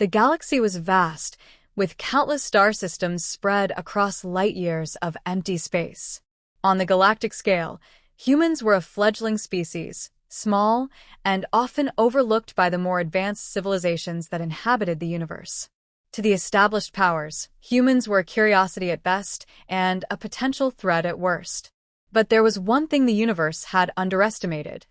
The galaxy was vast, with countless star systems spread across light-years of empty space. On the galactic scale, humans were a fledgling species, small and often overlooked by the more advanced civilizations that inhabited the universe. To the established powers, humans were a curiosity at best and a potential threat at worst. But there was one thing the universe had underestimated: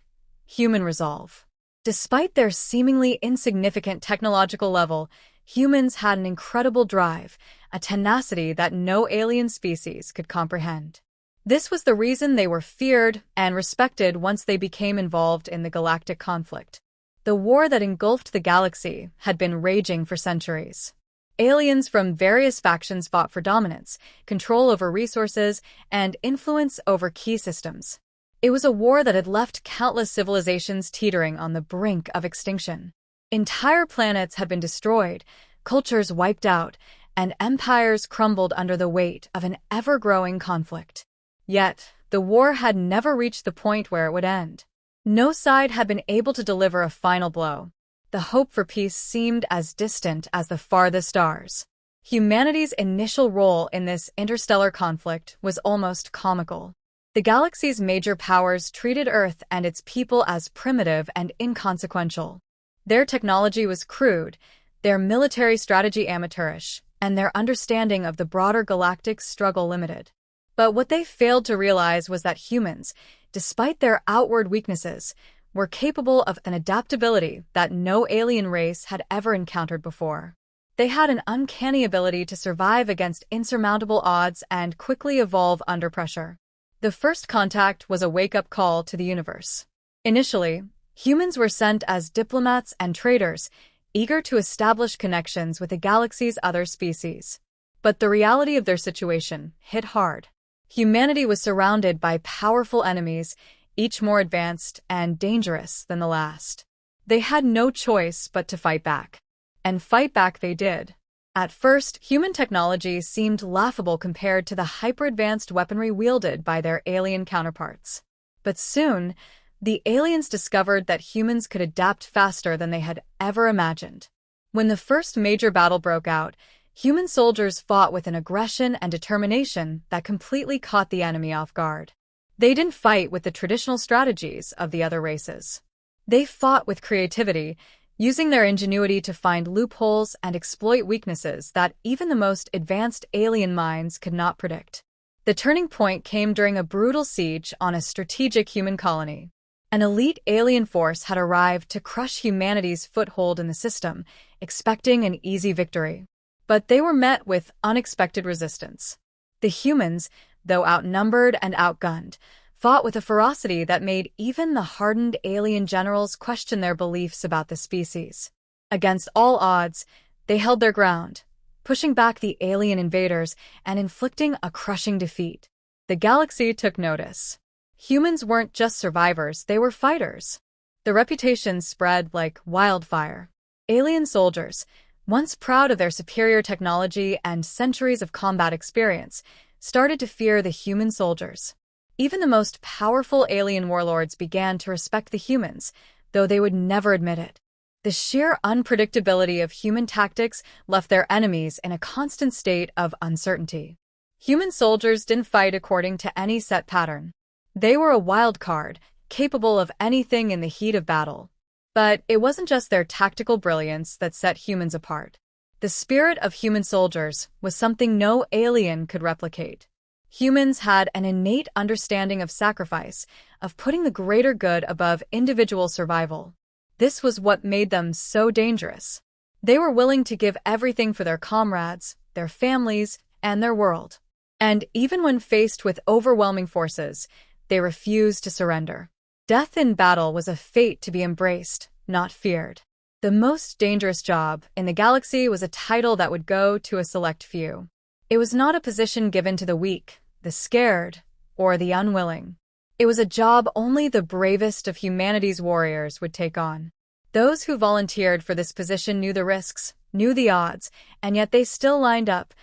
human resolve. Despite their seemingly insignificant technological level, humans had an incredible drive, a tenacity that no alien species could comprehend. This was the reason they were feared and respected once they became involved in the galactic conflict. The war that engulfed the galaxy had been raging for centuries. Aliens from various factions fought for dominance, control over resources, and influence over key systems. It was a war that had left countless civilizations teetering on the brink of extinction. Entire planets had been destroyed, cultures wiped out, and empires crumbled under the weight of an ever-growing conflict. Yet, the war had never reached the point where it would end. No side had been able to deliver a final blow. The hope for peace seemed as distant as the farthest stars. Humanity's initial role in this interstellar conflict was almost comical. The galaxy's major powers treated Earth and its people as primitive and inconsequential. Their technology was crude, their military strategy amateurish, and their understanding of the broader galactic struggle limited. But what they failed to realize was that humans, despite their outward weaknesses, were capable of an adaptability that no alien race had ever encountered before. They had an uncanny ability to survive against insurmountable odds and quickly evolve under pressure. The first contact was a wake-up call to the universe. Initially, humans were sent as diplomats and traders, eager to establish connections with the galaxy's other species. But the reality of their situation hit hard. Humanity was surrounded by powerful enemies, each more advanced and dangerous than the last. They had no choice but to fight back. And fight back they did. At first, human technology seemed laughable compared to the hyper-advanced weaponry wielded by their alien counterparts. But soon, the aliens discovered that humans could adapt faster than they had ever imagined. When the first major battle broke out, human soldiers fought with an aggression and determination that completely caught the enemy off guard. They didn't fight with the traditional strategies of the other races. They fought with creativity, using their ingenuity to find loopholes and exploit weaknesses that even the most advanced alien minds could not predict. The turning point came during a brutal siege on a strategic human colony. An elite alien force had arrived to crush humanity's foothold in the system, expecting an easy victory. But they were met with unexpected resistance. The humans, though outnumbered and outgunned, fought with a ferocity that made even the hardened alien generals question their beliefs about the species. Against all odds, they held their ground, pushing back the alien invaders and inflicting a crushing defeat. The galaxy took notice. Humans weren't just survivors, they were fighters. The reputation spread like wildfire. Alien soldiers, once proud of their superior technology and centuries of combat experience, started to fear the human soldiers. Even the most powerful alien warlords began to respect the humans, though they would never admit it. The sheer unpredictability of human tactics left their enemies in a constant state of uncertainty. Human soldiers didn't fight according to any set pattern. They were a wild card, capable of anything in the heat of battle. But it wasn't just their tactical brilliance that set humans apart. The spirit of human soldiers was something no alien could replicate. Humans had an innate understanding of sacrifice, of putting the greater good above individual survival. This was what made them so dangerous. They were willing to give everything for their comrades, their families, and their world. And even when faced with overwhelming forces, they refused to surrender. Death in battle was a fate to be embraced, not feared. The most dangerous job in the galaxy was a title that would go to a select few. It was not a position given to the weak, the scared, or the unwilling. It was a job only the bravest of humanity's warriors would take on. Those who volunteered for this position knew the risks, knew the odds, and yet they still lined up,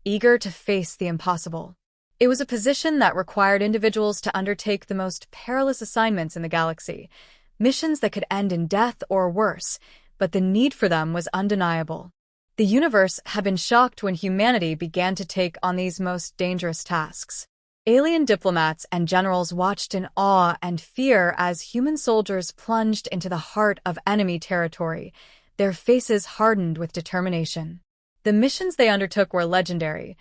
eager to face the impossible. It was a position that required individuals to undertake the most perilous assignments in the galaxy, missions that could end in death or worse, but the need for them was undeniable. The universe had been shocked when humanity began to take on these most dangerous tasks. Alien diplomats and generals watched in awe and fear as human soldiers plunged into the heart of enemy territory, their faces hardened with determination. The missions they undertook were legendary: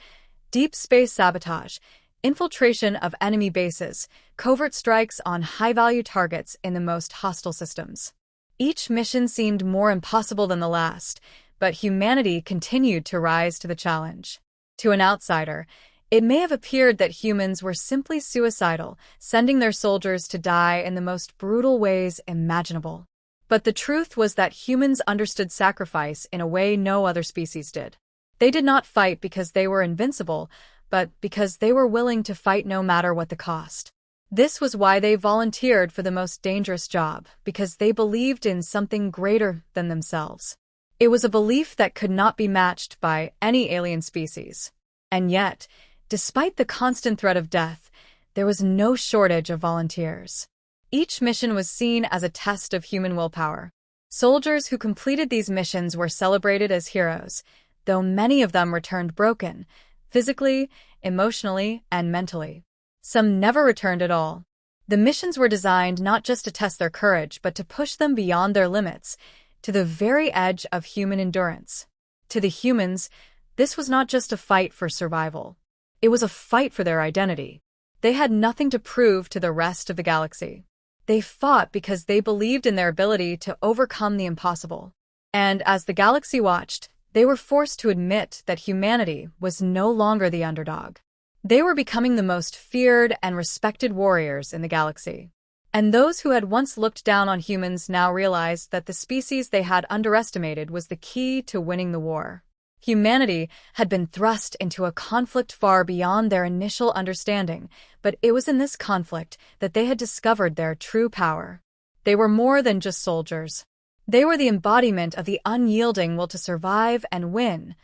deep space sabotage, infiltration of enemy bases, covert strikes on high-value targets in the most hostile systems. Each mission seemed more impossible than the last, but humanity continued to rise to the challenge. To an outsider, it may have appeared that humans were simply suicidal, sending their soldiers to die in the most brutal ways imaginable. But the truth was that humans understood sacrifice in a way no other species did. They did not fight because they were invincible, but because they were willing to fight no matter what the cost. This was why they volunteered for the most dangerous job, because they believed in something greater than themselves. It was a belief that could not be matched by any alien species. And yet, despite the constant threat of death, there was no shortage of volunteers. Each mission was seen as a test of human willpower. Soldiers who completed these missions were celebrated as heroes, though many of them returned broken, physically, emotionally, and mentally. Some never returned at all. The missions were designed not just to test their courage, but to push them beyond their limits, to the very edge of human endurance. To the humans, this was not just a fight for survival. It was a fight for their identity. They had nothing to prove to the rest of the galaxy. They fought because they believed in their ability to overcome the impossible. And as the galaxy watched, they were forced to admit that humanity was no longer the underdog. They were becoming the most feared and respected warriors in the galaxy. And those who had once looked down on humans now realized that the species they had underestimated was the key to winning the war. Humanity had been thrust into a conflict far beyond their initial understanding, but it was in this conflict that they had discovered their true power. They were more than just soldiers. They were the embodiment of the unyielding will to survive and win,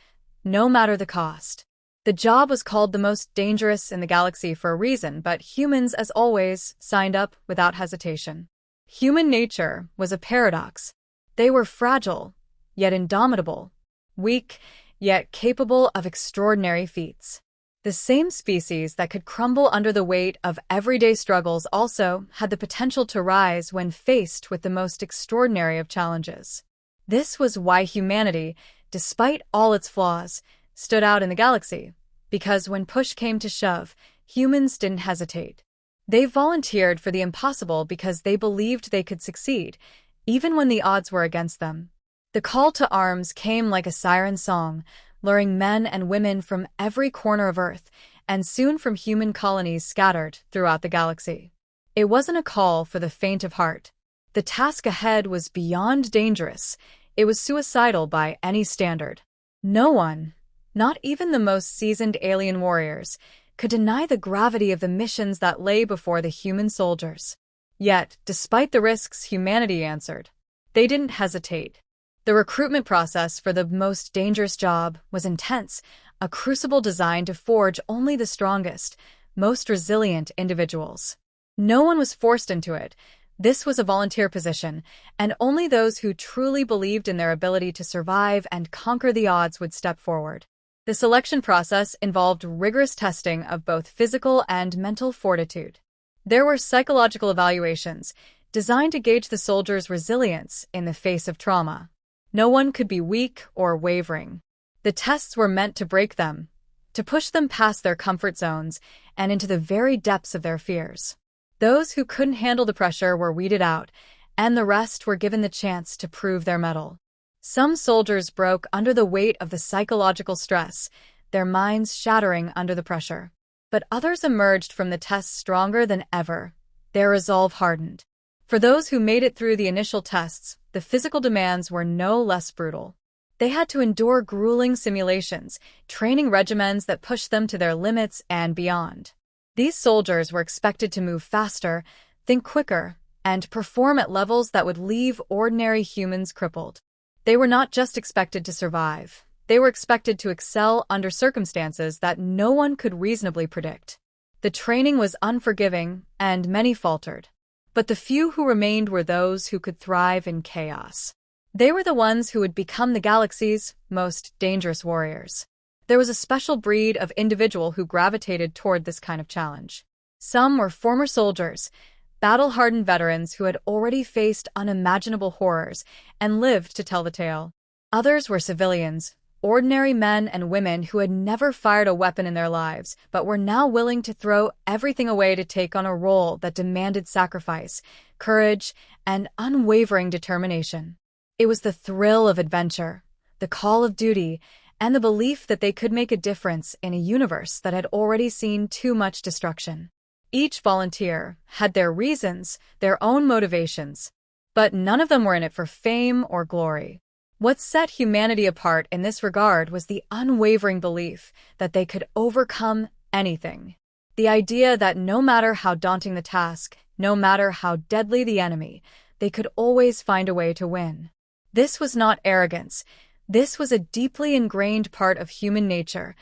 no matter the cost. The job was called the most dangerous in the galaxy for a reason, but humans, as always, signed up without hesitation. Human nature was a paradox. They were fragile, yet indomitable, weak, yet capable of extraordinary feats. The same species that could crumble under the weight of everyday struggles also had the potential to rise when faced with the most extraordinary of challenges. This was why humanity, despite all its flaws, stood out in the galaxy, because when push came to shove, humans didn't hesitate. They volunteered for the impossible because they believed they could succeed, even when the odds were against them. The call to arms came like a siren song, luring men and women from every corner of Earth, and soon from human colonies scattered throughout the galaxy. It wasn't a call for the faint of heart. The task ahead was beyond dangerous. It was suicidal by any standard. No one, not even the most seasoned alien warriors, could deny the gravity of the missions that lay before the human soldiers. Yet, despite the risks, humanity answered. They didn't hesitate. The recruitment process for the most dangerous job was intense, a crucible designed to forge only the strongest, most resilient individuals. No one was forced into it. This was a volunteer position, and only those who truly believed in their ability to survive and conquer the odds would step forward. The selection process involved rigorous testing of both physical and mental fortitude. There were psychological evaluations designed to gauge the soldiers' resilience in the face of trauma. No one could be weak or wavering. The tests were meant to break them, to push them past their comfort zones and into the very depths of their fears. Those who couldn't handle the pressure were weeded out, and the rest were given the chance to prove their mettle. Some soldiers broke under the weight of the psychological stress, their minds shattering under the pressure. But others emerged from the tests stronger than ever, their resolve hardened. For those who made it through the initial tests, the physical demands were no less brutal. They had to endure grueling simulations, training regimens that pushed them to their limits and beyond. These soldiers were expected to move faster, think quicker, and perform at levels that would leave ordinary humans crippled. They were not just expected to survive. They were expected to excel under circumstances that no one could reasonably predict. The training was unforgiving, and many faltered. But the few who remained were those who could thrive in chaos. They were the ones who would become the galaxy's most dangerous warriors. There was a special breed of individual who gravitated toward this kind of challenge. Some were former soldiers, battle-hardened veterans who had already faced unimaginable horrors and lived to tell the tale. Others were civilians, ordinary men and women who had never fired a weapon in their lives, but were now willing to throw everything away to take on a role that demanded sacrifice, courage, and unwavering determination. It was the thrill of adventure, the call of duty, and the belief that they could make a difference in a universe that had already seen too much destruction. Each volunteer had their reasons, their own motivations, but none of them were in it for fame or glory. What set humanity apart in this regard was the unwavering belief that they could overcome anything. The idea that no matter how daunting the task, no matter how deadly the enemy, they could always find a way to win. This was not arrogance. This was a deeply ingrained part of human nature,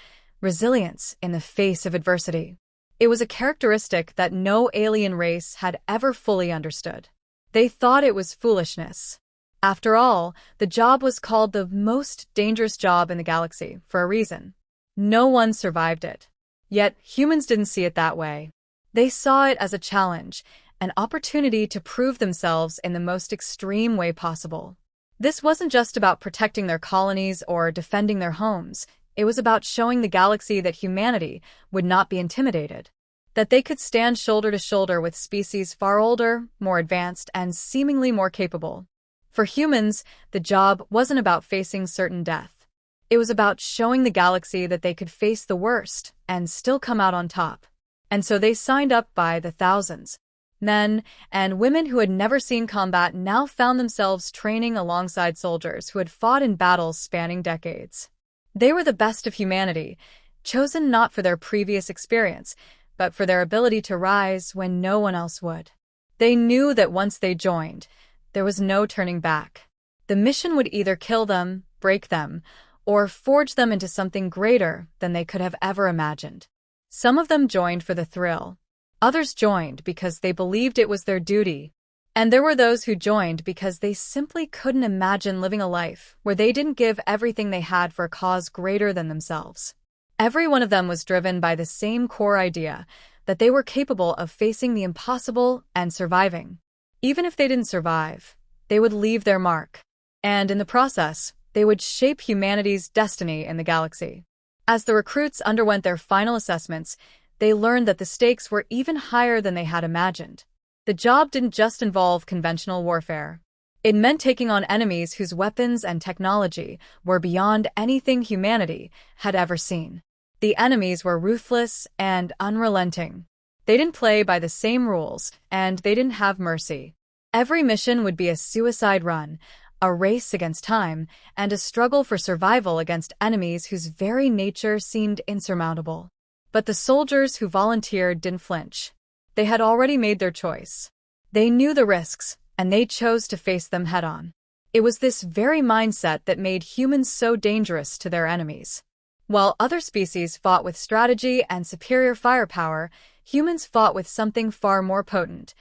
resilience in the face of adversity. It was a characteristic that no alien race had ever fully understood. They thought it was foolishness. After all, the job was called the most dangerous job in the galaxy for a reason. No one survived it. Yet humans didn't see it that way. They saw it as a challenge, an opportunity to prove themselves in the most extreme way possible. This wasn't just about protecting their colonies or defending their homes. It was about showing the galaxy that humanity would not be intimidated, that they could stand shoulder to shoulder with species far older, more advanced, and seemingly more capable. For humans, the job wasn't about facing certain death. It was about showing the galaxy that they could face the worst and still come out on top. And so they signed up by the thousands. Men and women who had never seen combat now found themselves training alongside soldiers who had fought in battles spanning decades. They were the best of humanity, chosen not for their previous experience, but for their ability to rise when no one else would. They knew that once they joined, there was no turning back. The mission would either kill them, break them, or forge them into something greater than they could have ever imagined. Some of them joined for the thrill. Others joined because they believed it was their duty. And there were those who joined because they simply couldn't imagine living a life where they didn't give everything they had for a cause greater than themselves. Every one of them was driven by the same core idea, that they were capable of facing the impossible and surviving. Even if they didn't survive, they would leave their mark. And in the process, they would shape humanity's destiny in the galaxy. As the recruits underwent their final assessments, they learned that the stakes were even higher than they had imagined. The job didn't just involve conventional warfare. It meant taking on enemies whose weapons and technology were beyond anything humanity had ever seen. The enemies were ruthless and unrelenting. They didn't play by the same rules, and they didn't have mercy. Every mission would be a suicide run, a race against time, and a struggle for survival against enemies whose very nature seemed insurmountable. But the soldiers who volunteered didn't flinch. They had already made their choice. They knew the risks, and they chose to face them head-on. It was this very mindset that made humans so dangerous to their enemies. While other species fought with strategy and superior firepower, humans fought with something far more potent: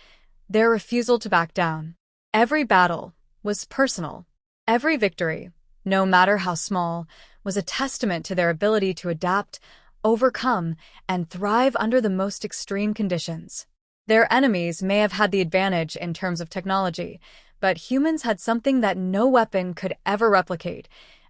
their refusal to back down. Every battle was personal. Every victory, no matter how small, was a testament to their ability to adapt, overcome, and thrive under the most extreme conditions. Their enemies may have had the advantage in terms of technology, but humans had something that no weapon could ever replicate: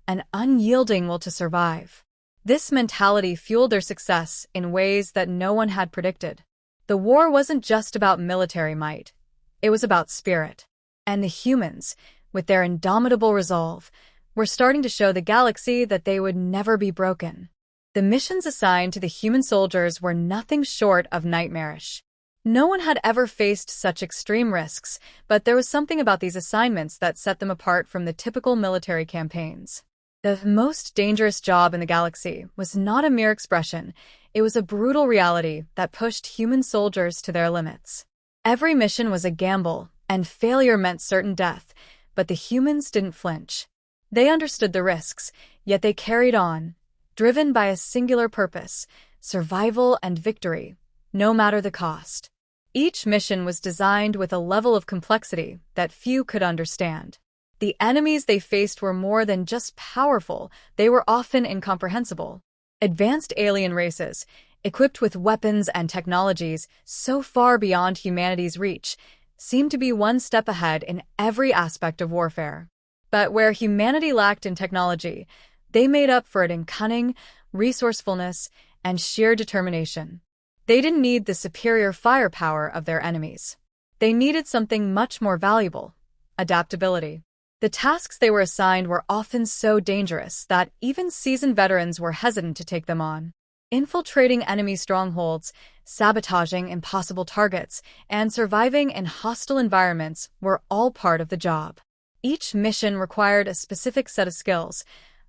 an unyielding will to survive. This mentality fueled their success in ways that no one had predicted. The war wasn't just about military might. It was about spirit. And the humans, with their indomitable resolve, were starting to show the galaxy that they would never be broken. The missions assigned to the human soldiers were nothing short of nightmarish. No one had ever faced such extreme risks, but there was something about these assignments that set them apart from the typical military campaigns. The most dangerous job in the galaxy was not a mere expression. It was a brutal reality that pushed human soldiers to their limits. Every mission was a gamble, and failure meant certain death, but the humans didn't flinch. They understood the risks, yet they carried on, driven by a singular purpose: survival and victory, no matter the cost. Each mission was designed with a level of complexity that few could understand. The enemies they faced were more than just powerful, they were often incomprehensible. Advanced alien races, equipped with weapons and technologies so far beyond humanity's reach, seemed to be one step ahead in every aspect of warfare. But where humanity lacked in technology, they made up for it in cunning, resourcefulness, and sheer determination. They didn't need the superior firepower of their enemies. They needed something much more valuable: adaptability. The tasks they were assigned were often so dangerous that even seasoned veterans were hesitant to take them on. Infiltrating enemy strongholds, sabotaging impossible targets, and surviving in hostile environments were all part of the job. Each mission required a specific set of skills,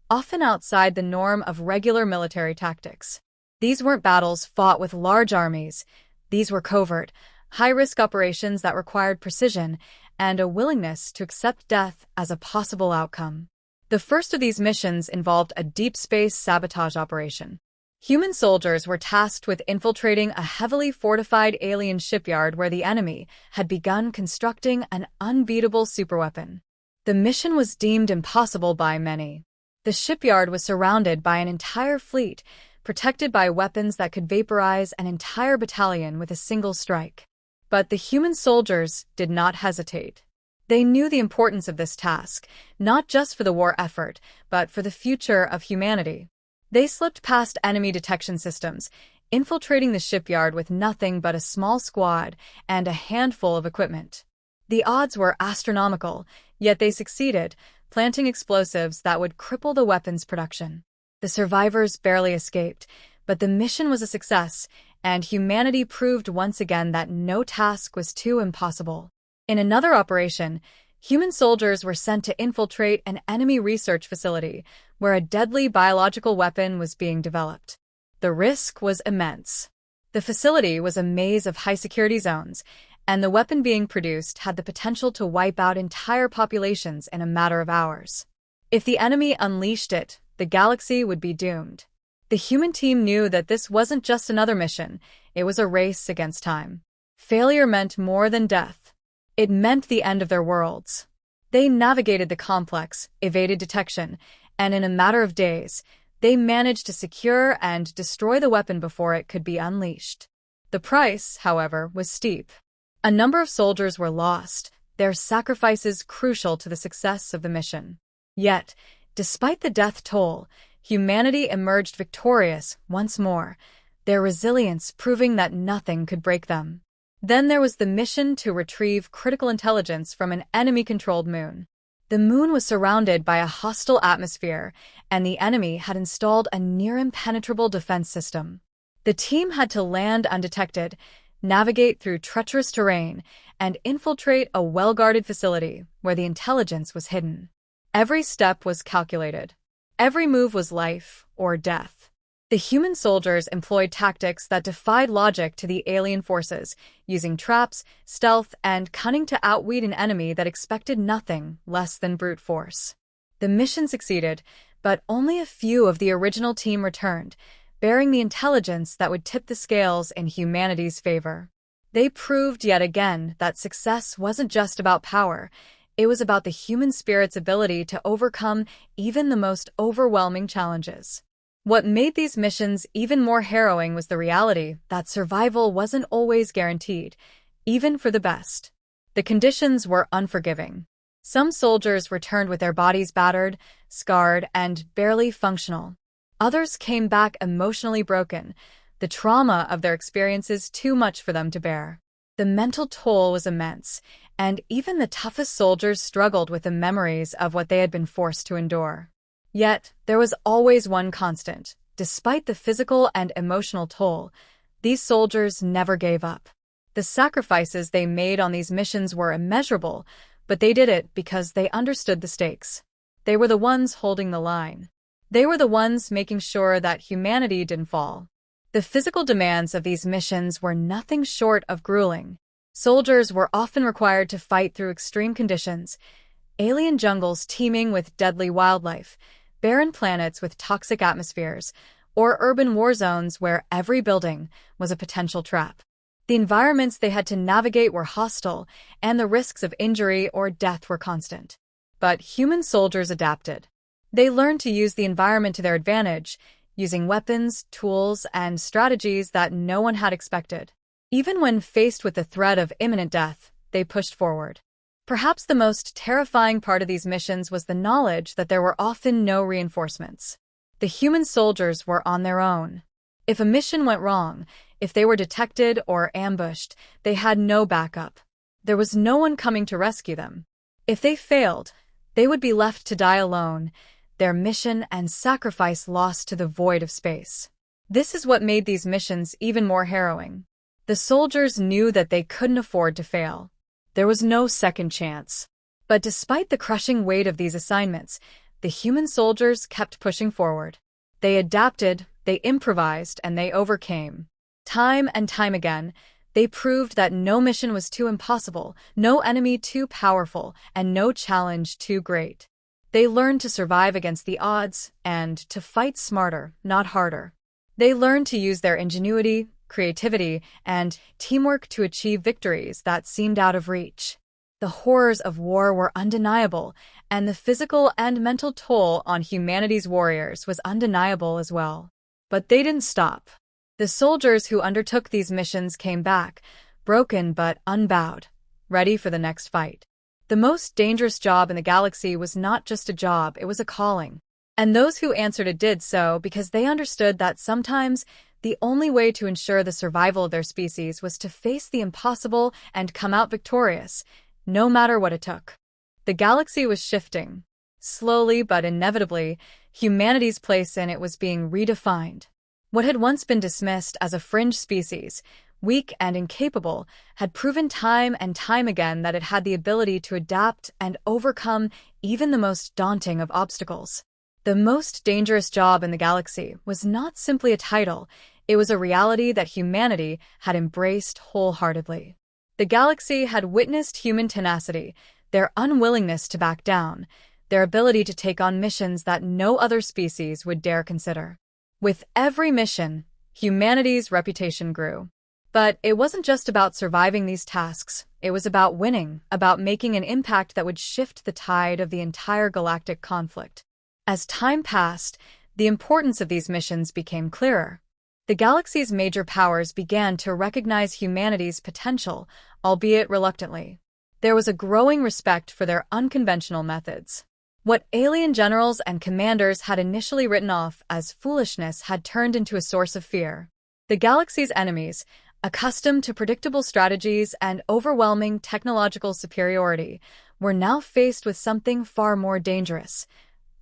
often outside the norm of regular military tactics. These weren't battles fought with large armies. These were covert, high-risk operations that required precision and a willingness to accept death as a possible outcome. The first of these missions involved a deep space sabotage operation. Human soldiers were tasked with infiltrating a heavily fortified alien shipyard where the enemy had begun constructing an unbeatable superweapon. The mission was deemed impossible by many. The shipyard was surrounded by an entire fleet, protected by weapons that could vaporize an entire battalion with a single strike. But the human soldiers did not hesitate. They knew the importance of this task, not just for the war effort, but for the future of humanity. They slipped past enemy detection systems, infiltrating the shipyard with nothing but a small squad and a handful of equipment. The odds were astronomical, yet they succeeded, planting explosives that would cripple the weapons production. The survivors barely escaped, but the mission was a success, and humanity proved once again that no task was too impossible. In another operation, human soldiers were sent to infiltrate an enemy research facility where a deadly biological weapon was being developed. The risk was immense. The facility was a maze of high-security zones, and the weapon being produced had the potential to wipe out entire populations in a matter of hours. If the enemy unleashed it, the galaxy would be doomed. The human team knew that this wasn't just another mission, it was a race against time. Failure meant more than death. It meant the end of their worlds. They navigated the complex, evaded detection, and in a matter of days, they managed to secure and destroy the weapon before it could be unleashed. The price, however, was steep. A number of soldiers were lost, their sacrifices crucial to the success of the mission. Yet, despite the death toll, humanity emerged victorious once more, their resilience proving that nothing could break them. Then there was the mission to retrieve critical intelligence from an enemy-controlled moon. The moon was surrounded by a hostile atmosphere, and the enemy had installed a near-impenetrable defense system. The team had to land undetected, navigate through treacherous terrain, and infiltrate a well-guarded facility where the intelligence was hidden. Every step was calculated. Every move was life or death. The human soldiers employed tactics that defied logic to the alien forces, using traps, stealth, and cunning to outwit an enemy that expected nothing less than brute force. The mission succeeded, but only a few of the original team returned, bearing the intelligence that would tip the scales in humanity's favor. They proved yet again that success wasn't just about power. It was about the human spirit's ability to overcome even the most overwhelming challenges. What made these missions even more harrowing was the reality that survival wasn't always guaranteed, even for the best. The conditions were unforgiving. Some soldiers returned with their bodies battered, scarred, and barely functional. Others came back emotionally broken, the trauma of their experiences too much for them to bear. The mental toll was immense, and even the toughest soldiers struggled with the memories of what they had been forced to endure. Yet, there was always one constant. Despite the physical and emotional toll, these soldiers never gave up. The sacrifices they made on these missions were immeasurable, but they did it because they understood the stakes. They were the ones holding the line. They were the ones making sure that humanity didn't fall. The physical demands of these missions were nothing short of grueling. Soldiers were often required to fight through extreme conditions, alien jungles teeming with deadly wildlife, barren planets with toxic atmospheres, or urban war zones where every building was a potential trap. The environments they had to navigate were hostile, and the risks of injury or death were constant. but human soldiers adapted. They learned to use the environment to their advantage, using weapons, tools, and strategies that no one had expected. Even when faced with the threat of imminent death, they pushed forward. Perhaps the most terrifying part of these missions was the knowledge that there were often no reinforcements. The human soldiers were on their own. If a mission went wrong, if they were detected or ambushed, they had no backup. There was no one coming to rescue them. If they failed, they would be left to die alone, their mission and sacrifice lost to the void of space. This is what made these missions even more harrowing. The soldiers knew that they couldn't afford to fail. There was no second chance. But despite the crushing weight of these assignments, the human soldiers kept pushing forward. They adapted, they improvised, and they overcame. Time and time again, they proved that no mission was too impossible, no enemy too powerful, and no challenge too great. They learned to survive against the odds and to fight smarter, not harder. They learned to use their ingenuity, creativity, and teamwork to achieve victories that seemed out of reach. The horrors of war were undeniable, and the physical and mental toll on humanity's warriors was undeniable as well. But they didn't stop. The soldiers who undertook these missions came back, broken but unbowed, ready for the next fight. The most dangerous job in the galaxy was not just a job, it was a calling. And those who answered it did so because they understood that sometimes the only way to ensure the survival of their species was to face the impossible and come out victorious, no matter what it took. The galaxy was shifting. Slowly but inevitably, humanity's place in it was being redefined. What had once been dismissed as a fringe species, weak and incapable, had proven time and time again that it had the ability to adapt and overcome even the most daunting of obstacles. The most dangerous job in the galaxy was not simply a title, it was a reality that humanity had embraced wholeheartedly. The galaxy had witnessed human tenacity, their unwillingness to back down, their ability to take on missions that no other species would dare consider. With every mission, humanity's reputation grew. But it wasn't just about surviving these tasks, it was about winning, about making an impact that would shift the tide of the entire galactic conflict. As time passed, the importance of these missions became clearer. The galaxy's major powers began to recognize humanity's potential, albeit reluctantly. There was a growing respect for their unconventional methods. What alien generals and commanders had initially written off as foolishness had turned into a source of fear. The galaxy's enemies, accustomed to predictable strategies and overwhelming technological superiority, were now faced with something far more dangerous: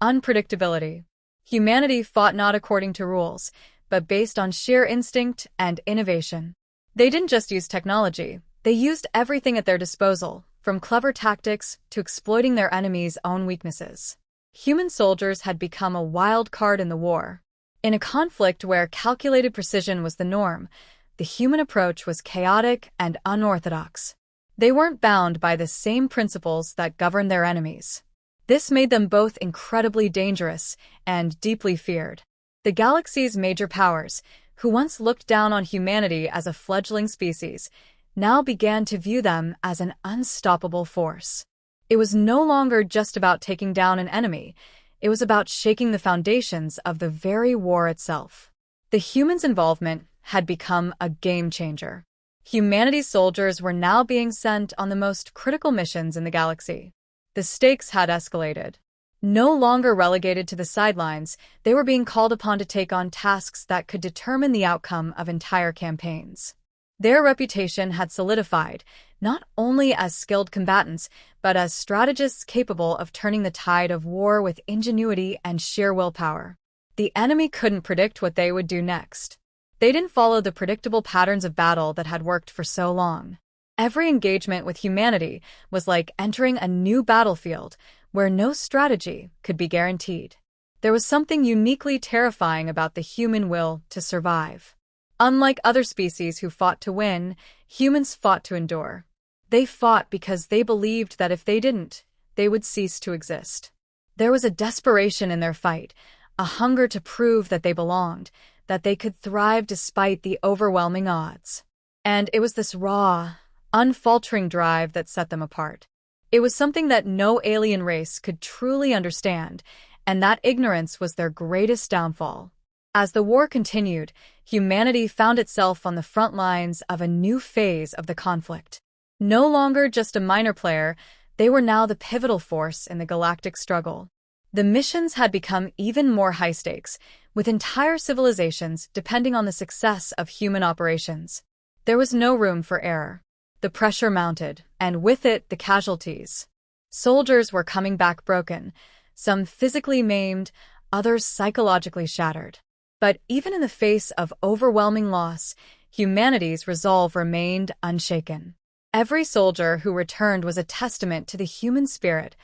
unpredictability. Humanity fought not according to rules, but based on sheer instinct and innovation. They didn't just use technology, they used everything at their disposal, from clever tactics to exploiting their enemies' own weaknesses. Human soldiers had become a wild card in the war. In a conflict where calculated precision was the norm, the human approach was chaotic and unorthodox. They weren't bound by the same principles that governed their enemies. This made them both incredibly dangerous and deeply feared. The galaxy's major powers, who once looked down on humanity as a fledgling species, now began to view them as an unstoppable force. It was no longer just about taking down an enemy, it was about shaking the foundations of the very war itself. The humans' involvement had become a game changer. Humanity's soldiers were now being sent on the most critical missions in the galaxy. The stakes had escalated. No longer relegated to the sidelines, they were being called upon to take on tasks that could determine the outcome of entire campaigns. Their reputation had solidified, not only as skilled combatants, but as strategists capable of turning the tide of war with ingenuity and sheer willpower. The enemy couldn't predict what they would do next. They didn't follow the predictable patterns of battle that had worked for so long. Every engagement with humanity was like entering a new battlefield, where no strategy could be guaranteed. There was something uniquely terrifying about the human will to survive. Unlike other species who fought to win, humans fought to endure. They fought because they believed that if they didn't, they would cease to exist. There was a desperation in their fight, a hunger to prove that they belonged, that they could thrive despite the overwhelming odds. And it was this raw, unfaltering drive that set them apart. It was something that no alien race could truly understand, and that ignorance was their greatest downfall. As the war continued, humanity found itself on the front lines of a new phase of the conflict. No longer just a minor player, they were now the pivotal force in the galactic struggle. The missions had become even more high-stakes, with entire civilizations depending on the success of human operations. There was no room for error. The pressure mounted, and with it, the casualties. Soldiers were coming back broken, some physically maimed, others psychologically shattered. But even in the face of overwhelming loss, humanity's resolve remained unshaken. Every soldier who returned was a testament to the human spirit,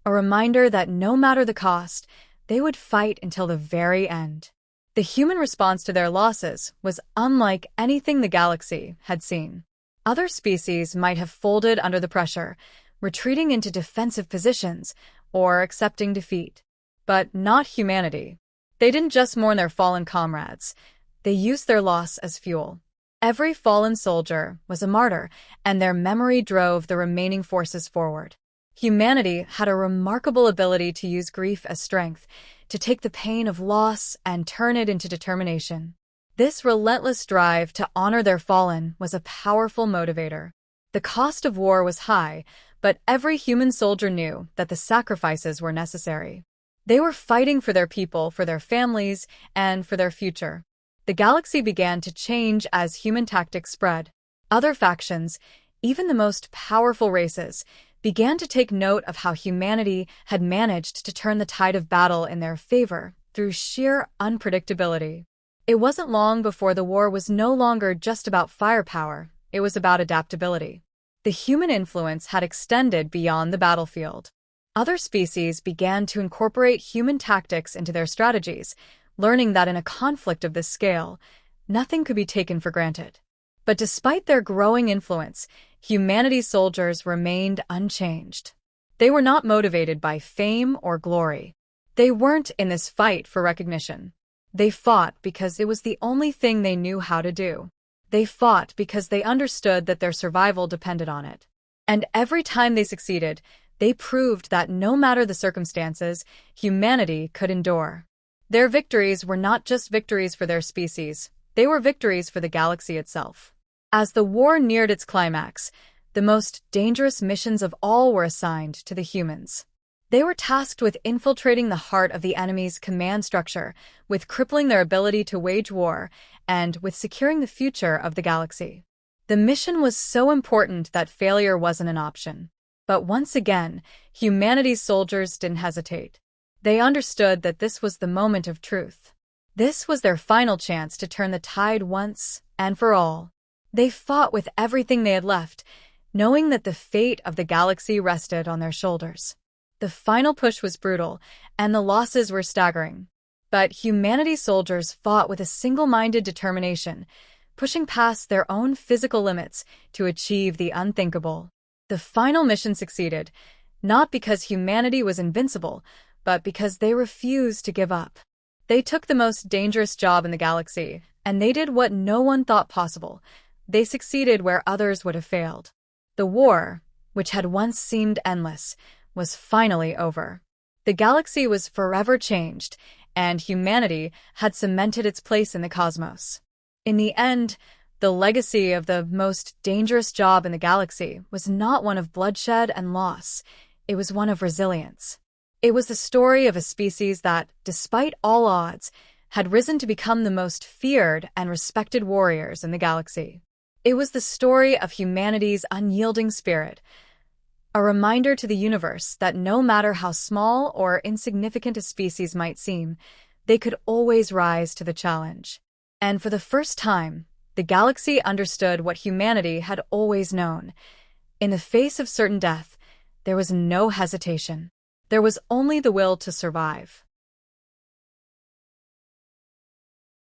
a reminder that no matter the cost, they would fight until the very end. The human response to their losses was unlike anything the galaxy had seen. Other species might have folded under the pressure, retreating into defensive positions or accepting defeat. But not humanity. They didn't just mourn their fallen comrades. They used their loss as fuel. Every fallen soldier was a martyr, and their memory drove the remaining forces forward. Humanity had a remarkable ability to use grief as strength, to take the pain of loss and turn it into determination. This relentless drive to honor their fallen was a powerful motivator. The cost of war was high, but every human soldier knew that the sacrifices were necessary. They were fighting for their people, for their families, and for their future. The galaxy began to change as human tactics spread. Other factions, even the most powerful races, began to take note of how humanity had managed to turn the tide of battle in their favor through sheer unpredictability. It wasn't long before the war was no longer just about firepower, it was about adaptability. The human influence had extended beyond the battlefield. Other species began to incorporate human tactics into their strategies, learning that in a conflict of this scale, nothing could be taken for granted. But despite their growing influence, humanity's soldiers remained unchanged. They were not motivated by fame or glory. They weren't in this fight for recognition. They fought because it was the only thing they knew how to do. They fought because they understood that their survival depended on it. And every time they succeeded, they proved that no matter the circumstances, humanity could endure. Their victories were not just victories for their species, they were victories for the galaxy itself. As the war neared its climax, the most dangerous missions of all were assigned to the humans. They were tasked with infiltrating the heart of the enemy's command structure, with crippling their ability to wage war, and with securing the future of the galaxy. The mission was so important that failure wasn't an option. But once again, humanity's soldiers didn't hesitate. They understood that this was the moment of truth. This was their final chance to turn the tide once and for all. They fought with everything they had left, knowing that the fate of the galaxy rested on their shoulders. The final push was brutal, and the losses were staggering. But humanity's soldiers fought with a single-minded determination, pushing past their own physical limits to achieve the unthinkable. The final mission succeeded, not because humanity was invincible, but because they refused to give up. They took the most dangerous job in the galaxy, and they did what no one thought possible. They succeeded where others would have failed. The war, which had once seemed endless, was finally over. The galaxy was forever changed, and humanity had cemented its place in the cosmos. In the end, the legacy of the most dangerous job in the galaxy was not one of bloodshed and loss. It was one of resilience. It was the story of a species that, despite all odds, had risen to become the most feared and respected warriors in the galaxy. It was the story of humanity's unyielding spirit, a reminder to the universe that no matter how small or insignificant a species might seem, they could always rise to the challenge. And for the first time, the galaxy understood what humanity had always known. In the face of certain death, there was no hesitation. There was only the will to survive.